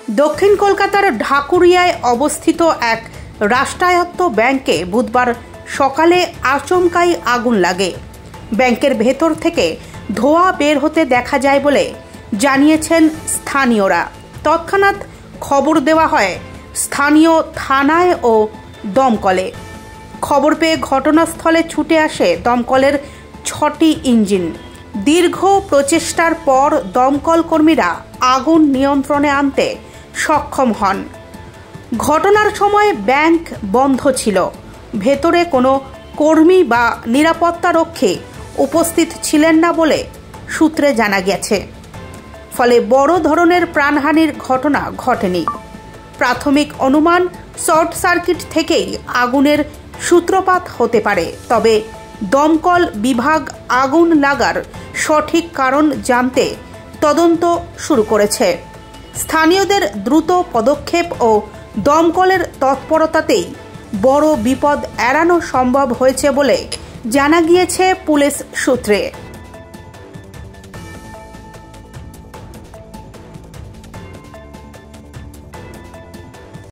দক্ষিণ কলকাতার ঢাকুরিয়ায় অবস্থিত এক রাষ্ট্রায়ত্ত ব্যাংকে বুধবার সকালে আচমকাই আগুন লাগে। ব্যাংকের ভেতর থেকে ধোঁয়া বের হতে দেখা যায় বলে জানিয়েছেন স্থানীয়রা। তৎক্ষণাৎ খবর দেওয়া হয় স্থানীয় থানায় ও দমকলে। খবর পেয়ে ঘটনাস্থলে ছুটে আসে দমকলের 6টি ইঞ্জিন। দীর্ঘ প্রচেষ্টার পর দমকল কর্মীরা আগুন নিয়ন্ত্রণে আনতে সক্ষম হন। ঘটনার সময় ব্যাংক বন্ধ ছিল। ভেতরে কোনো কর্মী বা নিরাপত্তারক্ষী উপস্থিত ছিলেন না বলে সূত্রে জানা গেছে। ফলে বড় ধরনের প্রাণহানির ঘটনা ঘটেনি। প্রাথমিক অনুমান শর্ট সার্কিট থেকেই আগুনের সূত্রপাত হতে পারে। তবে দমকল বিভাগ আগুন লাগার সঠিক কারণ জানতে তদন্ত শুরু করেছে। স্থানীয়দের দ্রুত পদক্ষেপ ও দমকলের তৎপরতাতেই বড় বিপদ এড়ানো সম্ভব হয়েছে বলে জানা গিয়েছে পুলিশ সূত্রে।